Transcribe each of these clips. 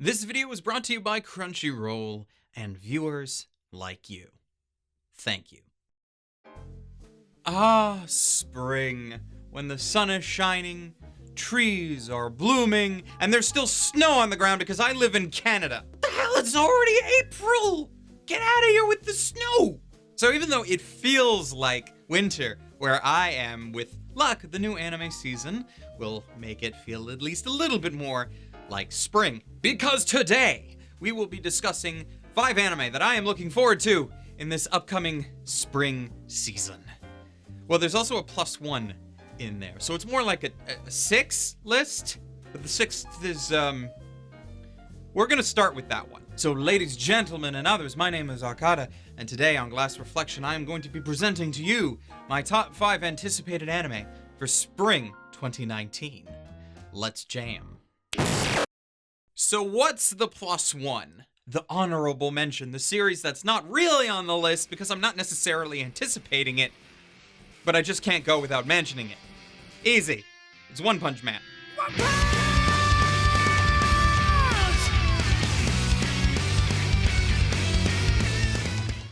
This video was brought to you by Crunchyroll and viewers like you. Thank you. Ah, spring, when the sun is shining, trees are blooming, and there's still snow on the ground because I live in Canada. What the hell, it's already April! Get out of here with the snow! So even though it feels like winter where I am, with luck, the new anime season will make it feel at least a little bit more like spring. Because today, we will be discussing 5 anime that I am looking forward to in this upcoming spring season. Well, there's also a +1 in there, so it's more like a 6 list, but the 6th is, we're gonna start with that one. So ladies, gentlemen, and others, my name is Arkada, and today on Glass Reflection, I am going to be presenting to you my top 5 anticipated anime for spring 2019. Let's jam. So what's the +1? The honorable mention, the series that's not really on the list because I'm not necessarily anticipating it, but I just can't go without mentioning it. Easy. It's One Punch Man.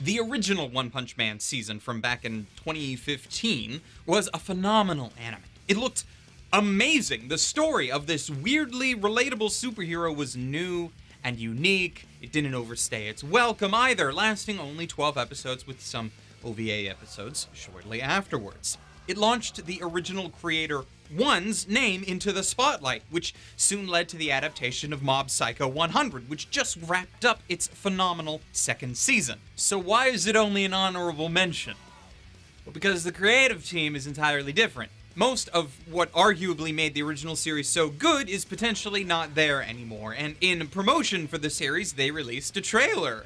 The original One Punch Man season from back in 2015 was a phenomenal anime. It looked amazing. The story of this weirdly relatable superhero was new and unique. It didn't overstay its welcome either, lasting only 12 episodes with some OVA episodes shortly afterwards. It launched the original creator One's name into the spotlight, which soon led to the adaptation of Mob Psycho 100, which just wrapped up its phenomenal 2nd season. So why is it only an honorable mention? Well, because the creative team is entirely different. Most of what arguably made the original series so good is potentially not there anymore, and in promotion for the series, they released a trailer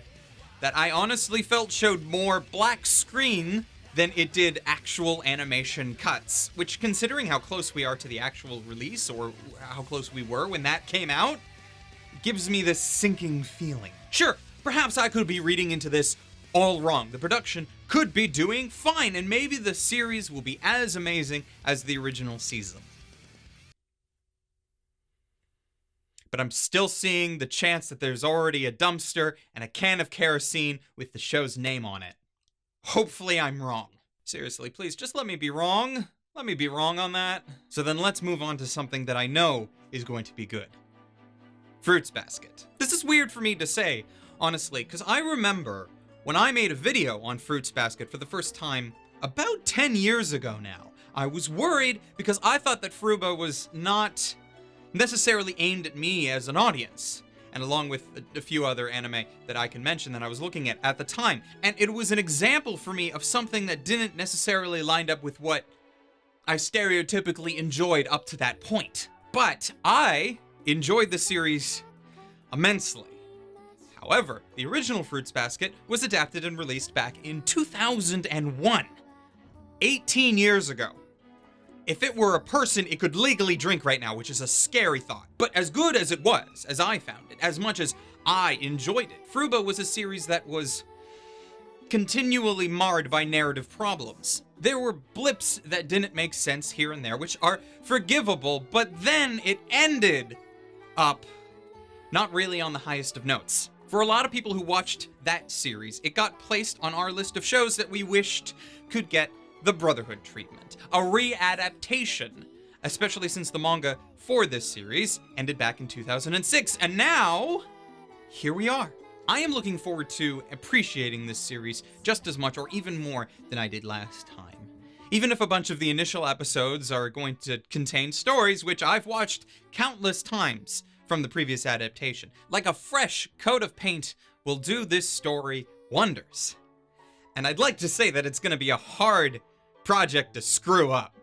that I honestly felt showed more black screen than it did actual animation cuts, which, considering how close we are to the actual release, or how close we were when that came out, gives me this sinking feeling. Sure, perhaps I could be reading into this all wrong. The production could be doing fine, and maybe the series will be as amazing as the original season. But I'm still seeing the chance that there's already a dumpster and a can of kerosene with the show's name on it. Hopefully I'm wrong. Seriously, please, just let me be wrong. Let me be wrong on that. So then let's move on to something that I know is going to be good. Fruits Basket. This is weird for me to say, honestly, because I remember when I made a video on Fruits Basket for the first time about 10 years ago now. I was worried because I thought that Fruba was not necessarily aimed at me as an audience, and along with a few other anime that I can mention that I was looking at the time. And it was an example for me of something that didn't necessarily line up with what I stereotypically enjoyed up to that point. But I enjoyed the series immensely. However, the original Fruits Basket was adapted and released back in 2001, 18 years ago. If it were a person, it could legally drink right now, which is a scary thought. But as good as it was, as I found it, as much as I enjoyed it, Fruba was a series that was continually marred by narrative problems. There were blips that didn't make sense here and there, which are forgivable, but then it ended up not really on the highest of notes. For a lot of people who watched that series, it got placed on our list of shows that we wished could get the Brotherhood treatment, a re-adaptation, especially since the manga for this series ended back in 2006, and now, here we are. I am looking forward to appreciating this series just as much or even more than I did last time. Even if a bunch of the initial episodes are going to contain stories which I've watched countless times from the previous adaptation, like a fresh coat of paint will do this story wonders. And I'd like to say that it's going to be a hard project to screw up.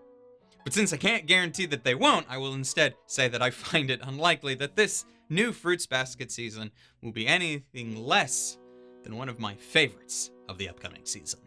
But since I can't guarantee that they won't, I will instead say that I find it unlikely that this new Fruits Basket season will be anything less than one of my favorites of the upcoming season.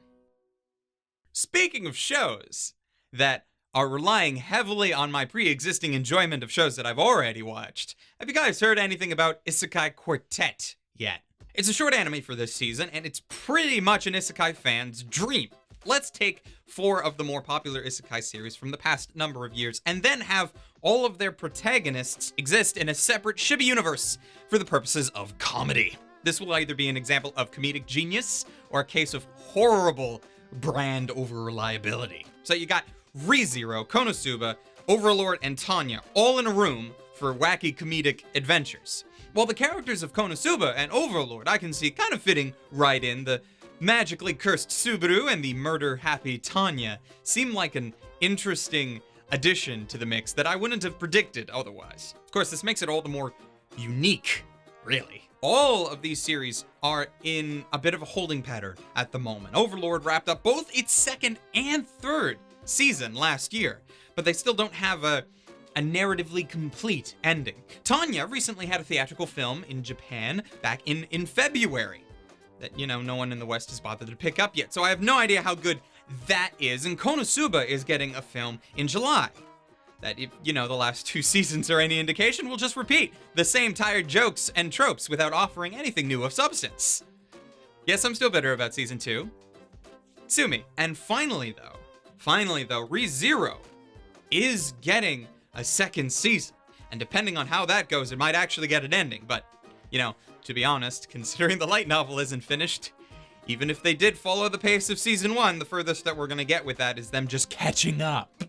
Speaking of shows that are relying heavily on my pre-existing enjoyment of shows that I've already watched, have you guys heard anything about Isekai Quartet yet? It's a short anime for this season, and it's pretty much an Isekai fan's dream. Let's take 4 of the more popular Isekai series from the past number of years, and then have all of their protagonists exist in a separate chibi universe for the purposes of comedy. This will either be an example of comedic genius or a case of horrible brand over-reliability. So you got ReZero, Konosuba, Overlord, and Tanya all in a room for wacky comedic adventures. While the characters of Konosuba and Overlord I can see kind of fitting right in, the magically cursed Subaru and the murder-happy Tanya seem like an interesting addition to the mix that I wouldn't have predicted otherwise. Of course, this makes it all the more unique, really. All of these series are in a bit of a holding pattern at the moment. Overlord wrapped up both its second and third season last year, but they still don't have a narratively complete ending. Tanya recently had a theatrical film in Japan back in February that, no one in the West has bothered to pick up yet, so I have no idea how good that is. And Konosuba is getting a film in July that, if, the last 2 seasons are any indication, will just repeat the same tired jokes and tropes without offering anything new of substance. Yes, I'm still bitter about season 2. Sue me. And finally though, ReZero is getting a second season. And depending on how that goes, it might actually get an ending. But, to be honest, considering the light novel isn't finished, even if they did follow the pace of season 1, the furthest that we're gonna get with that is them just catching up.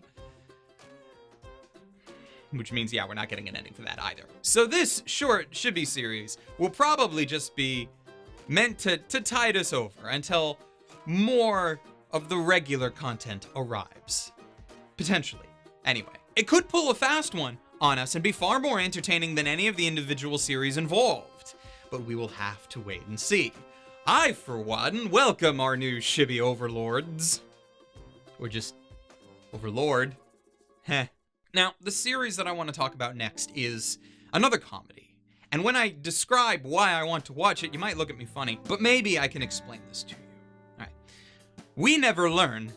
Which means, we're not getting an ending for that either. So this short chibi series will probably just be meant to tide us over until more of the regular content arrives. Potentially. Anyway, it could pull a fast one on us and be far more entertaining than any of the individual series involved. But we will have to wait and see. I, for one, welcome our new chibi overlords. Or just overlord. Heh. Now, the series that I want to talk about next is another comedy. And when I describe why I want to watch it, you might look at me funny, but maybe I can explain this to you. Alright. We Never Learn,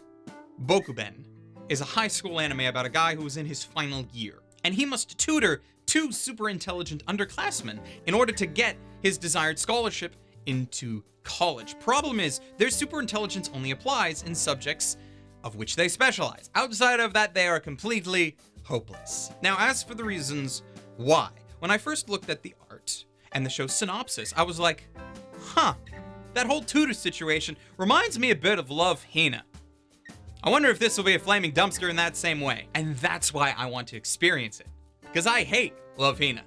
Bokke Bend, is a high school anime about a guy who is in his final year, and he must tutor 2 super intelligent underclassmen in order to get his desired scholarship into college. Problem is, their super intelligence only applies in subjects of which they specialize. Outside of that, they are completely hopeless. Now, as for the reasons why, when I first looked at the art and the show's synopsis, I was like, that whole tutor situation reminds me a bit of Love, Hina. I wonder if this will be a flaming dumpster in that same way. And that's why I want to experience it. Because I hate Love, Hina.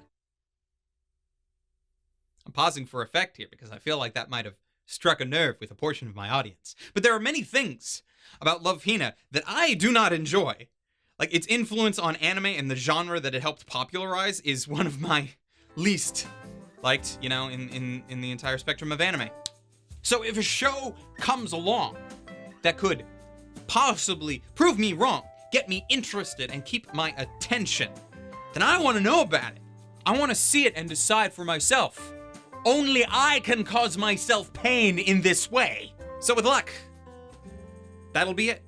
I'm pausing for effect here because I feel like that might have struck a nerve with a portion of my audience. But there are many things about Love, Hina that I do not enjoy. Like, its influence on anime and the genre that it helped popularize is one of my least liked, in the entire spectrum of anime. So if a show comes along that could possibly prove me wrong, get me interested, and keep my attention, then I want to know about it. I want to see it and decide for myself. Only I can cause myself pain in this way. So with luck, that'll be it.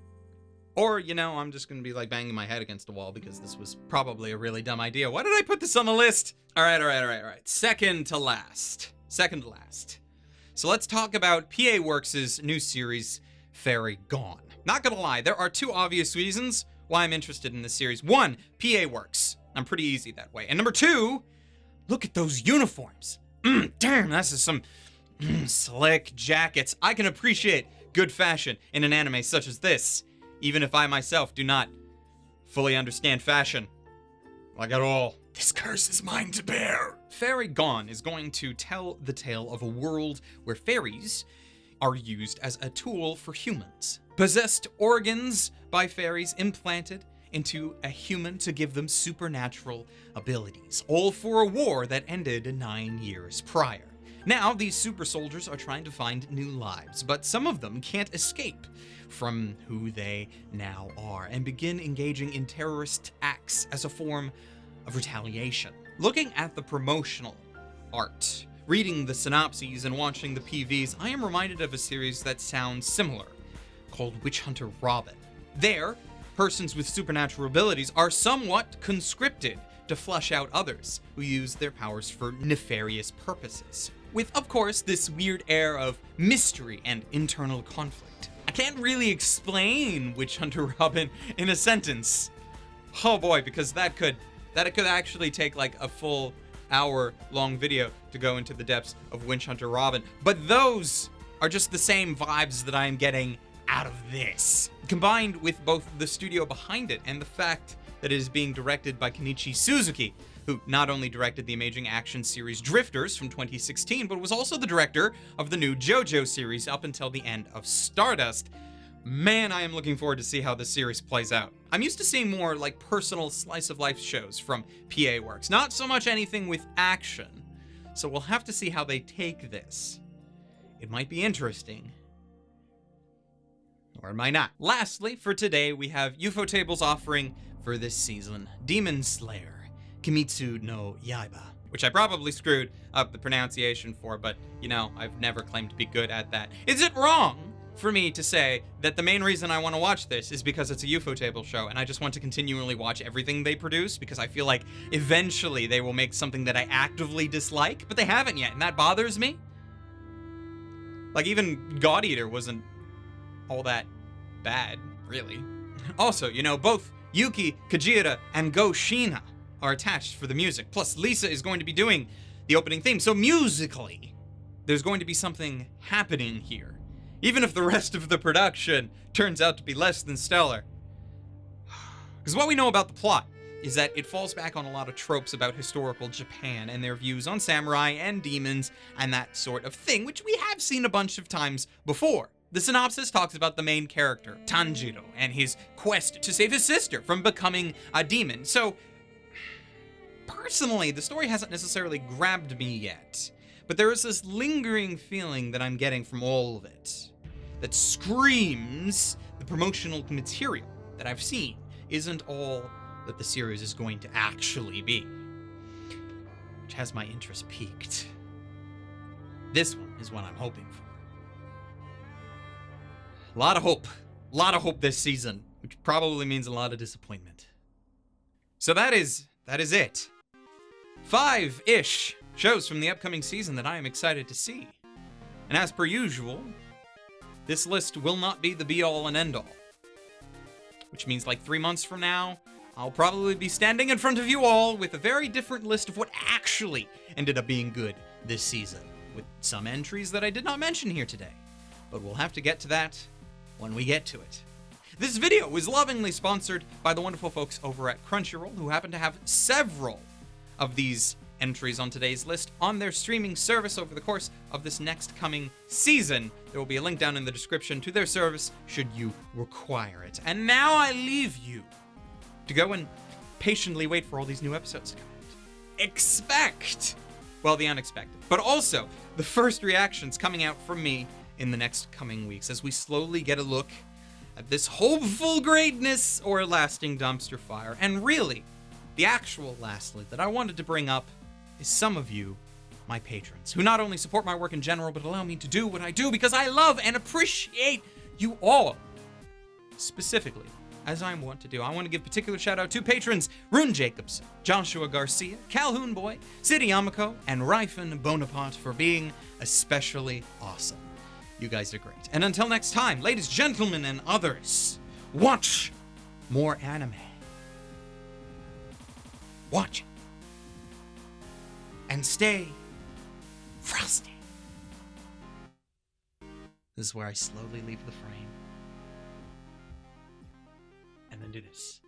Or, I'm just gonna be like banging my head against the wall because this was probably a really dumb idea. Why did I put this on the list? All right. Second to last. So let's talk about PA Works' new series, Fairy Gone. Not gonna lie, there are 2 obvious reasons why I'm interested in this series. 1, PA Works. I'm pretty easy that way. And number 2, look at those uniforms. Damn, that's some slick jackets. I can appreciate good fashion in an anime such as this, even if I myself do not fully understand fashion. Like at all. This curse is mine to bear. Fairy Gone is going to tell the tale of a world where fairies are used as a tool for humans. Possessed organs by fairies implanted into a human to give them supernatural abilities, all for a war that ended 9 years prior. Now, these super soldiers are trying to find new lives, but some of them can't escape from who they now are and begin engaging in terrorist acts as a form of retaliation. Looking at the promotional art, reading the synopses, and watching the PVs, I am reminded of a series that sounds similar, called Witch Hunter Robin. There, persons with supernatural abilities are somewhat conscripted to flush out others who use their powers for nefarious purposes, with, of course, this weird air of mystery and internal conflict. I can't really explain Witch Hunter Robin in a sentence. Oh boy, because that could that it could actually take like a full hour-long video to go into the depths of Witch Hunter Robin. But those are just the same vibes that I am getting out of this. Combined with both the studio behind it and the fact that it is being directed by Kenichi Suzuki, who not only directed the amazing action series Drifters from 2016, but was also the director of the new JoJo series up until the end of Stardust. Man, I am looking forward to see how this series plays out. I'm used to seeing more like personal slice of life shows from PA Works, not so much anything with action. So we'll have to see how they take this. It might be interesting, or it might not. Lastly, for today, we have Ufotable's offering for this season, Demon Slayer, Kimetsu no Yaiba, which I probably screwed up the pronunciation for, but, you know, I've never claimed to be good at that. Is it wrong for me to say that the main reason I want to watch this is because it's a Ufotable show, and I just want to continually watch everything they produce, because I feel like eventually they will make something that I actively dislike, but they haven't yet, and that bothers me? Like, even God Eater wasn't all that bad, really. Also, you know, both Yuki Kajira and Go Shina are attached for the music. Plus, Lisa is going to be doing the opening theme. So musically, there's going to be something happening here. Even if the rest of the production turns out to be less than stellar. Because what we know about the plot is that it falls back on a lot of tropes about historical Japan and their views on samurai and demons and that sort of thing, which we have seen a bunch of times before. The synopsis talks about the main character, Tanjiro, and his quest to save his sister from becoming a demon. So, personally, the story hasn't necessarily grabbed me yet, but there is this lingering feeling that I'm getting from all of it that screams the promotional material that I've seen isn't all that the series is going to actually be, which has my interest piqued. This one is what I'm hoping for. A lot of hope this season, which probably means a lot of disappointment. So that is it. 5-ish shows from the upcoming season that I am excited to see. And as per usual, this list will not be the be-all and end-all. Which means like 3 months from now, I'll probably be standing in front of you all with a very different list of what actually ended up being good this season, with some entries that I did not mention here today. But we'll have to get to that when we get to it. This video was lovingly sponsored by the wonderful folks over at Crunchyroll, who happen to have several of these entries on today's list on their streaming service over the course of this next coming season. There will be a link down in the description to their service should you require it. And now I leave you to go and patiently wait for all these new episodes to come out. Expect, well, the unexpected, but also the first reactions coming out from me in the next coming weeks as we slowly get a look at this hopeful greatness or lasting dumpster fire. And really, the actual lastly that I wanted to bring up is some of you, my patrons, who not only support my work in general, but allow me to do what I do because I love and appreciate you all. Specifically, as I'm wont to do, I want to give particular shout out to patrons Rune Jacobs, Joshua Garcia, Calhoun Boy, City Yamako, and Ryfan Bonaparte for being especially awesome. You guys are great. And until next time, ladies, gentlemen, and others, watch more anime. Watch it. And stay frosty. This is where I slowly leave the frame. And then do this.